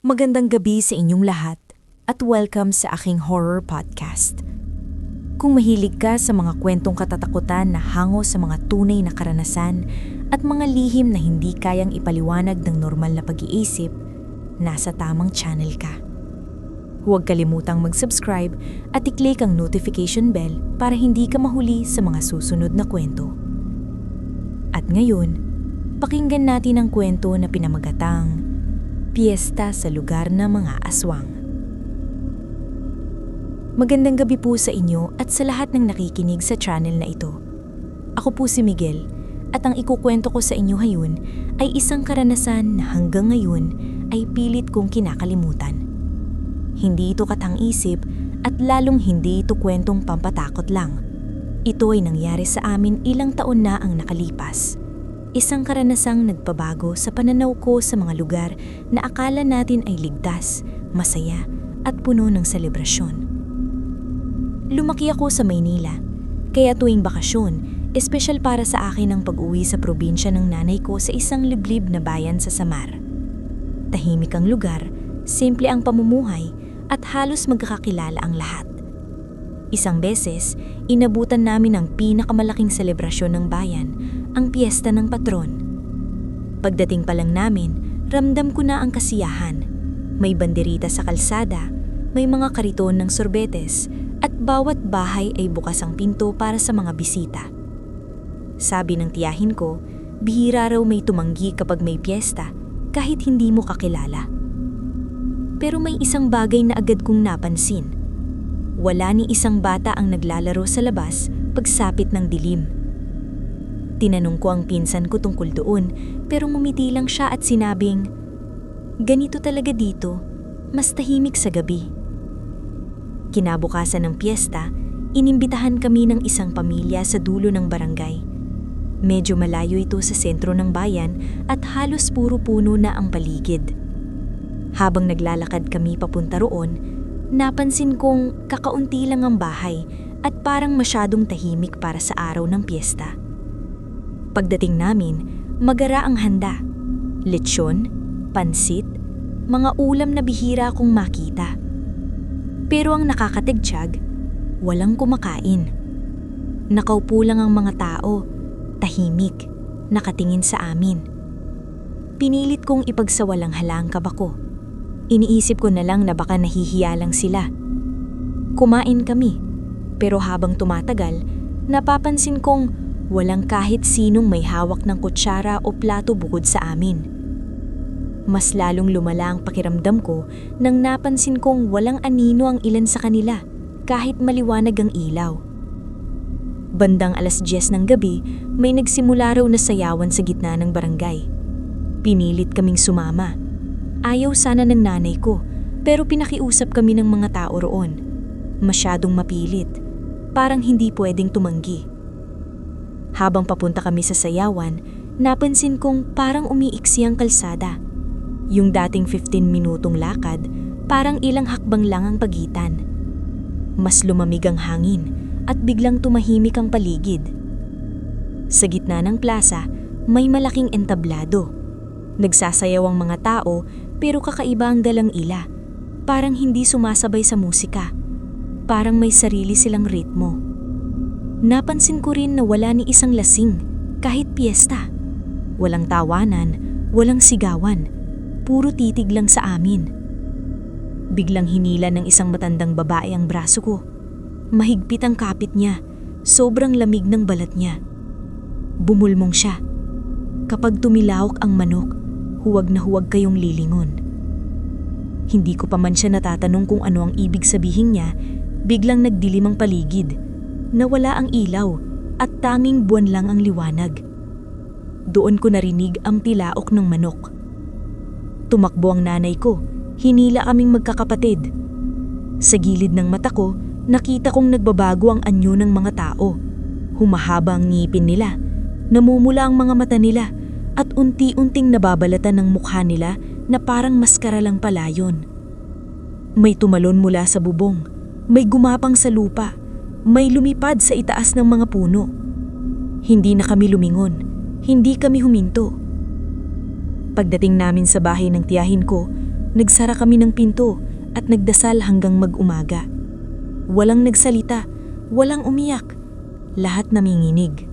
Magandang gabi sa inyong lahat at welcome sa aking horror podcast. Kung mahilig ka sa mga kwentong katatakutan na hango sa mga tunay na karanasan at mga lihim na hindi kayang ipaliwanag ng normal na pag-iisip, nasa tamang channel ka. Huwag kalimutang mag-subscribe at i-click ang notification bell para hindi ka mahuli sa mga susunod na kwento. At ngayon, pakinggan natin ang kwento na pinamagatang Piyesta sa Lugar ng Mga Aswang. Magandang gabi po sa inyo at sa lahat ng nakikinig sa channel na ito. Ako po si Miguel at ang ikukwento ko sa inyo ngayon ay isang karanasan na hanggang ngayon ay pilit kong kinakalimutan. Hindi ito katang-isip at lalong hindi ito kwentong pampatakot lang. Ito ay nangyari sa amin ilang taon na ang nakalipas. Isang karanasang nagpabago sa pananaw ko sa mga lugar na akala natin ay ligtas, masaya at puno ng selebrasyon. Lumaki ako sa Maynila, kaya tuwing bakasyon, espesyal para sa akin ang pag-uwi sa probinsya ng nanay ko sa isang liblib na bayan sa Samar. Tahimik ang lugar, simple ang pamumuhay at halos magkakakilala ang lahat. Isang beses, inabutan namin ang pinakamalaking selebrasyon ng bayan, ang piyesta ng patron. Pagdating pa lang namin, ramdam ko na ang kasiyahan. May banderita sa kalsada, may mga kariton ng sorbetes, at bawat bahay ay bukas ang pinto para sa mga bisita. Sabi ng tiyahin ko, bihira raw may tumanggi kapag may piyesta kahit hindi mo kakilala. Pero may isang bagay na agad kong napansin. Wala ni isang bata ang naglalaro sa labas pagsapit ng dilim. Tinanong ko ang pinsan ko tungkol doon pero ngumiti lang siya at sinabing, "Ganito talaga dito, mas tahimik sa gabi." Kinabukasan ng piyesta, inimbitahan kami ng isang pamilya sa dulo ng barangay. Medyo malayo ito sa sentro ng bayan at halos puro puno na ang paligid. Habang naglalakad kami papunta roon, napansin kong kakaunti lang ang bahay at parang masyadong tahimik para sa araw ng piyesta. Pagdating namin, magara ang handa. Lechon, pansit, mga ulam na bihira kong makita. Pero ang nakakatigtiyag, walang kumakain. Nakaupo lang ang mga tao, tahimik, nakatingin sa amin. Pinilit kong ipagsawalang halangkab ako. Iniisip ko na lang na baka nahihiya lang sila. Kumain kami, pero habang tumatagal, napapansin kong walang kahit sinong may hawak ng kutsara o plato bukod sa amin. Mas lalong lumala ang pakiramdam ko nang napansin kong walang anino ang ilan sa kanila kahit maliwanag ang ilaw. Bandang 10:00 ng gabi, may nagsimula raw na sayawan sa gitna ng barangay. Pinilit kaming sumama. Ayaw sana ng nanay ko, pero pinakiusap kami ng mga tao roon. Masyadong mapilit, parang hindi pwedeng tumanggi. Habang papunta kami sa sayawan, napansin kong parang umiiksi ang kalsada. Yung dating 15 minutong lakad, parang ilang hakbang lang ang pagitan. Mas lumamig ang hangin at biglang tumahimik ang paligid. Sa gitna ng plaza, may malaking entablado. Nagsasayaw ang mga tao pero kakaiba ang dalang ila. Parang hindi sumasabay sa musika. Parang may sarili silang ritmo. Napansin ko rin na wala ni isang lasing, kahit piyesta. Walang tawanan, walang sigawan, puro titig lang sa amin. Biglang hinila ng isang matandang babae ang braso ko. Mahigpit ang kapit niya, sobrang lamig ng balat niya. Bumulmong siya. "Kapag tumilawak ang manok, huwag na huwag kayong lilingon." Hindi ko pa man siya natatanong kung ano ang ibig sabihin niya, biglang nagdilim ang paligid. Nawala ang ilaw at tanging buwan lang ang liwanag. Doon ko narinig ang tilaok ng manok. Tumakbo ang nanay ko, hinila kaming magkakapatid. Sa gilid ng mata ko, nakita kong nagbabago ang anyo ng mga tao. Humahaba ang ngipin nila, namumula ang mga mata nila, at unti-unting nababalatan ng mukha nila na parang maskara lang pala yun. May tumalon mula sa bubong, may gumapang sa lupa, may lumipad sa itaas ng mga puno. Hindi na kami lumingon, hindi kami huminto. Pagdating namin sa bahay ng tiyahin ko, Nagsara kami ng pinto at nagdasal hanggang mag-umaga. Walang nagsalita, walang umiyak, lahat naminginig.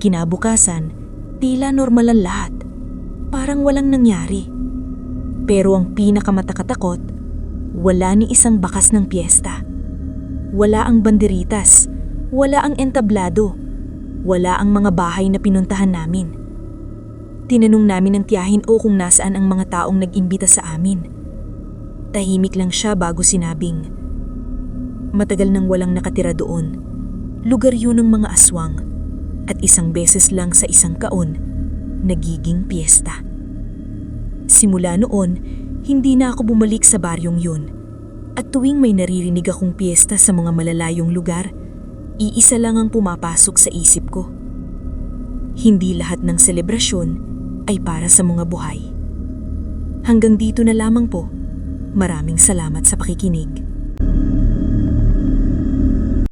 Kinabukasan, tila normal ang lahat. Parang walang nangyari. Pero ang pinakamatakatakot, wala ni isang bakas ng piyesta. Wala ang banderitas, wala ang entablado, wala ang mga bahay na pinuntahan namin. Tinanong namin ng tiyahin o kung nasaan ang mga taong nag-imbita sa amin. Tahimik lang siya bago sinabing, matagal nang walang nakatira doon. Lugar yun ng mga aswang at isang beses lang sa isang kaon, nagiging piyesta. Simula noon, hindi na ako bumalik sa baryong yun. At tuwing may naririnig akong piyesta sa mga malalayong lugar, iisa lang ang pumapasok sa isip ko. Hindi lahat ng selebrasyon ay para sa mga buhay. Hanggang dito na lamang po. Maraming salamat sa pakikinig.